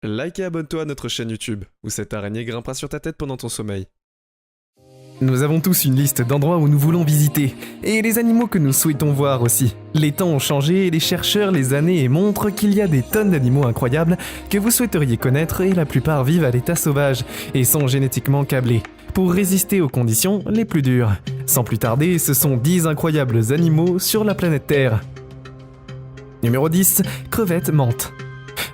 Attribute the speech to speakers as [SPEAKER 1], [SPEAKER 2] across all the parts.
[SPEAKER 1] Like et abonne-toi à notre chaîne YouTube, où cette araignée grimpera sur ta tête pendant ton sommeil.
[SPEAKER 2] Nous avons tous une liste d'endroits où nous voulons visiter, et les animaux que nous souhaitons voir aussi. Les temps ont changé et les chercheurs les années montrent qu'il y a des tonnes d'animaux incroyables que vous souhaiteriez connaître et la plupart vivent à l'état sauvage et sont génétiquement câblés pour résister aux conditions les plus dures. Sans plus tarder, ce sont 10 incroyables animaux sur la planète Terre. Numéro 10, crevette menthe.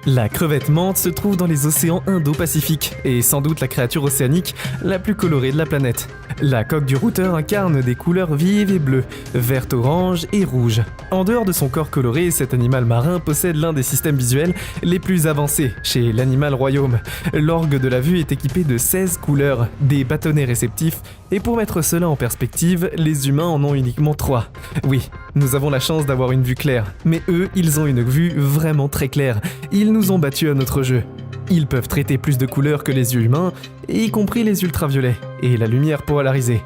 [SPEAKER 2] La crevette menthe se trouve dans les océans Indo-Pacifique et est sans doute la créature océanique la plus colorée de la planète. La coque du routeur incarne des couleurs vives et bleues, verte, orange et rouge. En dehors de son corps coloré, cet animal marin possède l'un des systèmes visuels les plus avancés chez l'animal royaume. L'orgue de la vue est équipé de 16 couleurs, des bâtonnets réceptifs, et pour mettre cela en perspective, les humains en ont uniquement 3. Oui, nous avons la chance d'avoir une vue claire, mais eux, ils ont une vue vraiment très claire. Ils nous ont battus à notre jeu. Ils peuvent traiter plus de couleurs que les yeux humains, y compris les ultraviolets, et la lumière polarisée.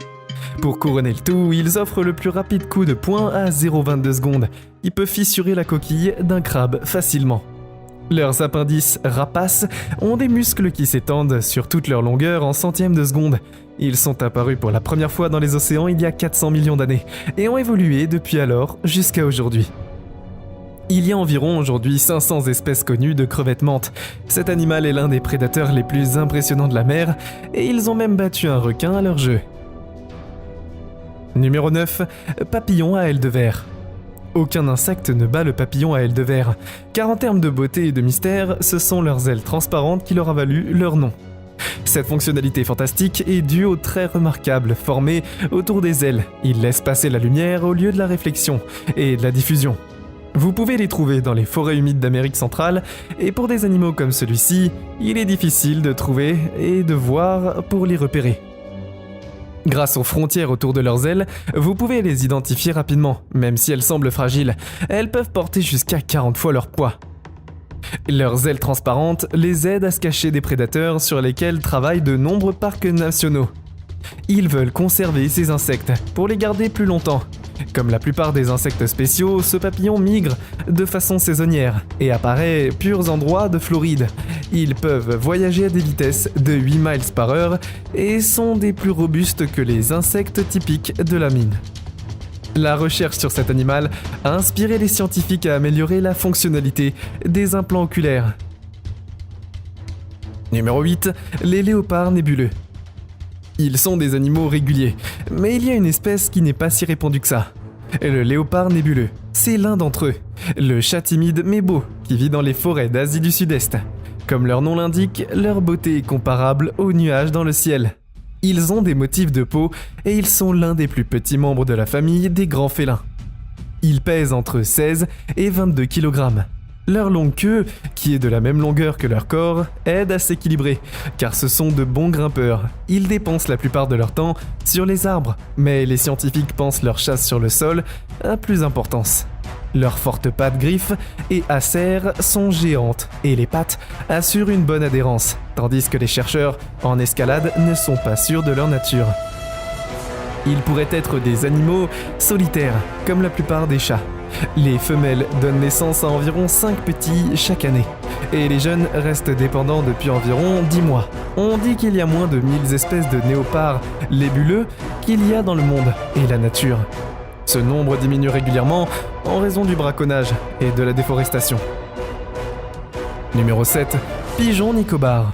[SPEAKER 2] Pour couronner le tout, ils offrent le plus rapide coup de poing à 0,22 secondes. Ils peuvent fissurer la coquille d'un crabe facilement. Leurs appendices rapaces ont des muscles qui s'étendent sur toute leur longueur en centièmes de seconde. Ils sont apparus pour la première fois dans les océans il y a 400 millions d'années, et ont évolué depuis alors jusqu'à aujourd'hui. Il y a environ aujourd'hui 500 espèces connues de crevettes menthe. Cet animal est l'un des prédateurs les plus impressionnants de la mer, et ils ont même battu un requin à leur jeu. Numéro 9, papillon à ailes de verre. Aucun insecte ne bat le papillon à ailes de verre, car en termes de beauté et de mystère, ce sont leurs ailes transparentes qui leur a valu leur nom. Cette fonctionnalité fantastique est due aux traits remarquables formés autour des ailes. Ils laissent passer la lumière au lieu de la réflexion et de la diffusion. Vous pouvez les trouver dans les forêts humides d'Amérique centrale, et pour des animaux comme celui-ci, il est difficile de trouver et de voir pour les repérer. Grâce aux frontières autour de leurs ailes, vous pouvez les identifier rapidement, même si elles semblent fragiles. Elles peuvent porter jusqu'à 40 fois leur poids. Leurs ailes transparentes les aident à se cacher des prédateurs sur lesquels travaillent de nombreux parcs nationaux. Ils veulent conserver ces insectes pour les garder plus longtemps. Comme la plupart des insectes spéciaux, ce papillon migre de façon saisonnière et apparaît purs endroits de Floride. Ils peuvent voyager à des vitesses de 8 miles par heure et sont des plus robustes que les insectes typiques de la mine. La recherche sur cet animal a inspiré les scientifiques à améliorer la fonctionnalité des implants oculaires. Numéro 8, les léopards nébuleux. Ils sont des animaux réguliers, mais il y a une espèce qui n'est pas si répandue que ça. Le léopard nébuleux, c'est l'un d'entre eux, le chat timide mais beau, qui vit dans les forêts d'Asie du Sud-Est. Comme leur nom l'indique, leur beauté est comparable aux nuages dans le ciel. Ils ont des motifs de peau et ils sont l'un des plus petits membres de la famille des grands félins. Ils pèsent entre 16 et 22 kg. Leur longue queue, qui est de la même longueur que leur corps, aide à s'équilibrer, car ce sont de bons grimpeurs. Ils dépensent la plupart de leur temps sur les arbres, mais les scientifiques pensent leur chasse sur le sol à plus importance. Leurs fortes pattes griffes et acères sont géantes, et les pattes assurent une bonne adhérence, tandis que les chercheurs en escalade ne sont pas sûrs de leur nature. Ils pourraient être des animaux solitaires, comme la plupart des chats. Les femelles donnent naissance à environ 5 petits chaque année, et les jeunes restent dépendants depuis environ 10 mois. On dit qu'il y a moins de 1000 espèces de néopards lébuleux qu'il y a dans le monde et la nature. Ce nombre diminue régulièrement en raison du braconnage et de la déforestation. Numéro 7, pigeon nicobar.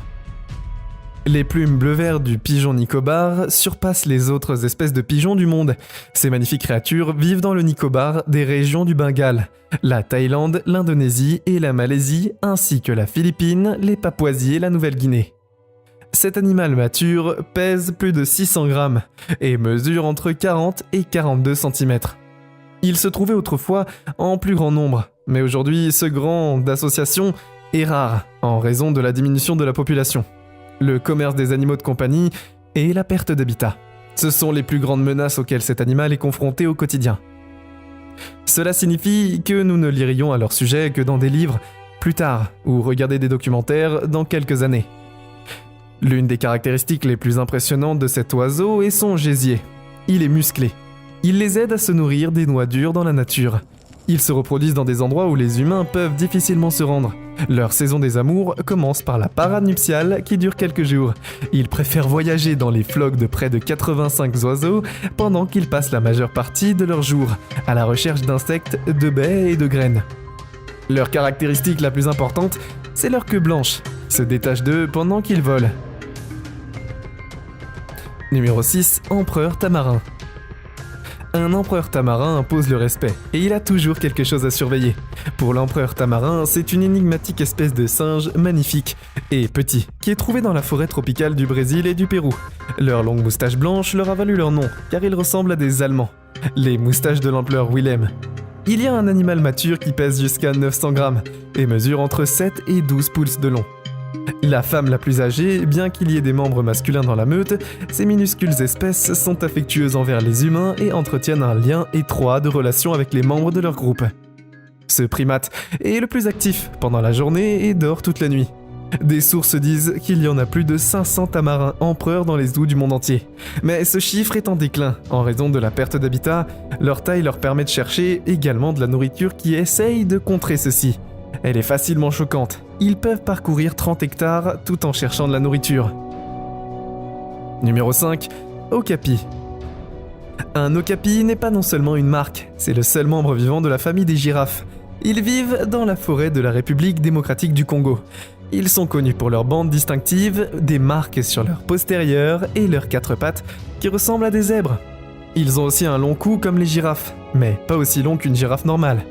[SPEAKER 2] Les plumes bleu-vert du pigeon nicobar surpassent les autres espèces de pigeons du monde. Ces magnifiques créatures vivent dans le Nicobar des régions du Bengale, la Thaïlande, l'Indonésie et la Malaisie, ainsi que la Philippine, les Papouasies et la Nouvelle-Guinée. Cet animal mature pèse plus de 600 grammes et mesure entre 40 et 42 cm. Il se trouvait autrefois en plus grand nombre, mais aujourd'hui ce grand d'association est rare en raison de la diminution de la population, le commerce des animaux de compagnie et la perte d'habitat. Ce sont les plus grandes menaces auxquelles cet animal est confronté au quotidien. Cela signifie que nous ne lirions à leur sujet que dans des livres plus tard ou regarder des documentaires dans quelques années. L'une des caractéristiques les plus impressionnantes de cet oiseau est son gésier. Il est musclé. Il les aide à se nourrir des noix dures dans la nature. Ils se reproduisent dans des endroits où les humains peuvent difficilement se rendre. Leur saison des amours commence par la parade nuptiale qui dure quelques jours. Ils préfèrent voyager dans les flocs de près de 85 oiseaux pendant qu'ils passent la majeure partie de leur jour à la recherche d'insectes, de baies et de graines. Leur caractéristique la plus importante, c'est leur queue blanche, qui se détache d'eux pendant qu'ils volent. Numéro 6, Empereur tamarin. Un empereur tamarin impose le respect, et il a toujours quelque chose à surveiller. Pour l'empereur tamarin, c'est une énigmatique espèce de singe magnifique et petit, qui est trouvé dans la forêt tropicale du Brésil et du Pérou. Leurs longues moustaches blanches leur a valu leur nom, car ils ressemblent à des Allemands. Les moustaches de l'empereur Willem. Il y a un animal mature qui pèse jusqu'à 900 grammes, et mesure entre 7 et 12 pouces de long. La femme la plus âgée, bien qu'il y ait des membres masculins dans la meute, ces minuscules espèces sont affectueuses envers les humains et entretiennent un lien étroit de relation avec les membres de leur groupe. Ce primate est le plus actif pendant la journée et dort toute la nuit. Des sources disent qu'il y en a plus de 500 tamarins empereurs dans les zoos du monde entier. Mais ce chiffre est en déclin en raison de la perte d'habitat. Leur taille leur permet de chercher également de la nourriture qui essaye de contrer ceci. Elle est facilement choquante. Ils peuvent parcourir 30 hectares tout en cherchant de la nourriture. Numéro 5. Okapi. Un okapi n'est pas non seulement une marque, c'est le seul membre vivant de la famille des girafes. Ils vivent dans la forêt de la République démocratique du Congo. Ils sont connus pour leurs bandes distinctives, des marques sur leur postérieur et leurs 4 pattes qui ressemblent à des zèbres. Ils ont aussi un long cou comme les girafes, mais pas aussi long qu'une girafe normale.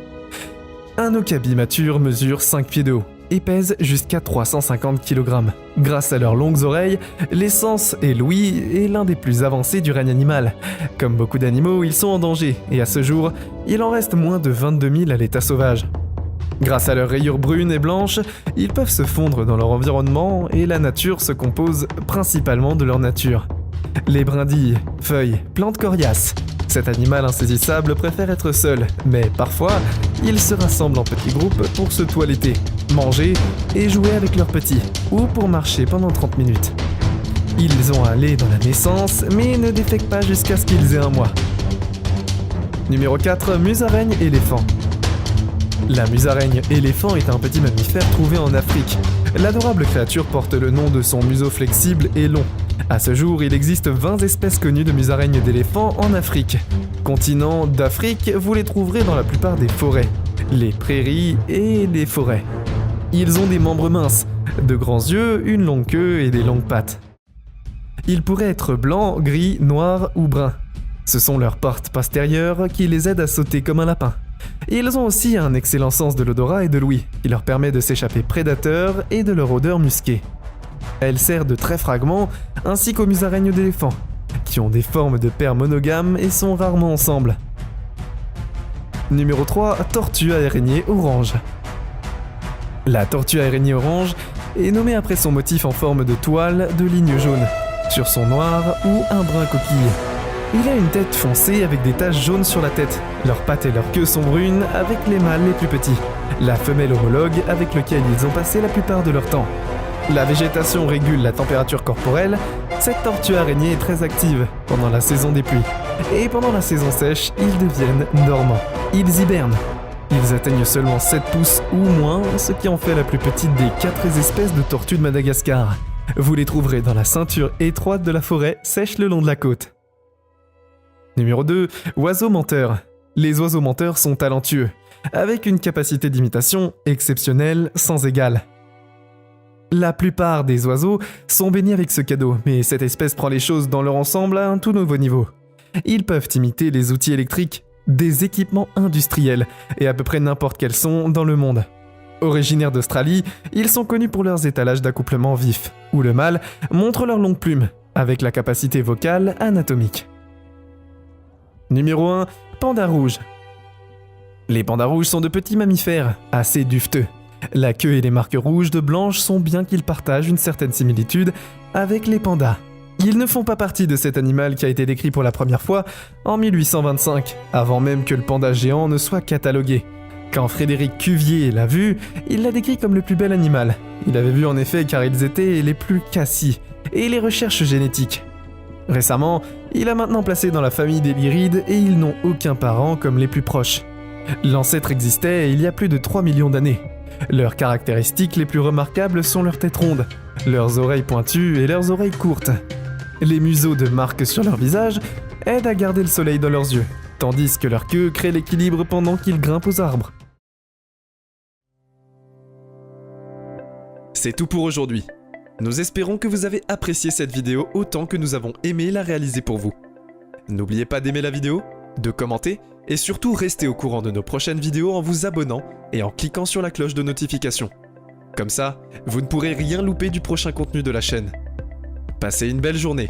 [SPEAKER 2] Un okapi mature mesure 5 pieds de haut et pèse jusqu'à 350 kg. Grâce à leurs longues oreilles, l'essence et l'ouïe est l'un des plus avancés du règne animal. Comme beaucoup d'animaux, ils sont en danger et à ce jour, il en reste moins de 22 000 à l'état sauvage. Grâce à leurs rayures brunes et blanches, ils peuvent se fondre dans leur environnement et la nature se compose principalement de leur nature. Les brindilles, feuilles, plantes coriaces. Cet animal insaisissable préfère être seul, mais parfois, ils se rassemblent en petits groupes pour se toiletter, manger et jouer avec leurs petits, ou pour marcher pendant 30 minutes. Ils ont un lait dans la naissance, mais ne défèquent pas jusqu'à ce qu'ils aient un mois. Numéro 4, musaraigne éléphant. La musaraigne éléphant est un petit mammifère trouvé en Afrique. L'adorable créature porte le nom de son museau flexible et long. À ce jour, il existe 20 espèces connues de musaraignes d'éléphant en Afrique. Continent d'Afrique, vous les trouverez dans la plupart des forêts, les prairies et les forêts. Ils ont des membres minces, de grands yeux, une longue queue et des longues pattes. Ils pourraient être blancs, gris, noirs ou bruns. Ce sont leurs pattes postérieures qui les aident à sauter comme un lapin. Ils ont aussi un excellent sens de l'odorat et de l'ouïe, qui leur permet de s'échapper prédateurs et de leur odeur musquée. Elle sert de trait fragment, ainsi qu'aux musaraignes d'éléphant, qui ont des formes de paires monogames et sont rarement ensemble. Numéro 3, tortue à araignée orange. La tortue à araignée orange est nommée après son motif en forme de toile de lignes jaunes, sur son noir ou un brun coquille. Il a une tête foncée avec des taches jaunes sur la tête. Leurs pattes et leur queue sont brunes avec les mâles les plus petits. La femelle homologue avec lequel ils ont passé la plupart de leur temps. La végétation régule la température corporelle. Cette tortue araignée est très active pendant la saison des pluies. Et pendant la saison sèche, ils deviennent dormants. Ils hibernent. Ils atteignent seulement 7 pouces ou moins, ce qui en fait la plus petite des 4 espèces de tortues de Madagascar. Vous les trouverez dans la ceinture étroite de la forêt sèche le long de la côte. Numéro 2, oiseaux menteurs. Les oiseaux menteurs sont talentueux, avec une capacité d'imitation exceptionnelle sans égale. La plupart des oiseaux sont bénis avec ce cadeau, mais cette espèce prend les choses dans leur ensemble à un tout nouveau niveau. Ils peuvent imiter les outils électriques, des équipements industriels, et à peu près n'importe quel son dans le monde. Originaires d'Australie, ils sont connus pour leurs étalages d'accouplement vifs, où le mâle montre leurs longues plumes, avec la capacité vocale anatomique. Numéro 1, panda rouge. Les pandas rouges sont de petits mammifères, assez duveteux. La queue et les marques rouges de blanche sont bien qu'ils partagent une certaine similitude avec les pandas. Ils ne font pas partie de cet animal qui a été décrit pour la première fois en 1825, avant même que le panda géant ne soit catalogué. Quand Frédéric Cuvier l'a vu, il l'a décrit comme le plus bel animal. Il l'avait vu en effet car ils étaient les plus cassis et les recherches génétiques. Récemment, il a maintenant placé dans la famille des lyrides et ils n'ont aucun parent comme les plus proches. L'ancêtre existait il y a plus de 3 millions d'années. Leurs caractéristiques les plus remarquables sont leurs têtes rondes, leurs oreilles pointues et leurs oreilles courtes. Les museaux de marques sur leur visage aident à garder le soleil dans leurs yeux, tandis que leur queue crée l'équilibre pendant qu'ils grimpent aux arbres.
[SPEAKER 1] C'est tout pour aujourd'hui. Nous espérons que vous avez apprécié cette vidéo autant que nous avons aimé la réaliser pour vous. N'oubliez pas d'aimer la vidéo, de commenter et surtout restez au courant de nos prochaines vidéos en vous abonnant et en cliquant sur la cloche de notification. Comme ça, vous ne pourrez rien louper du prochain contenu de la chaîne. Passez une belle journée.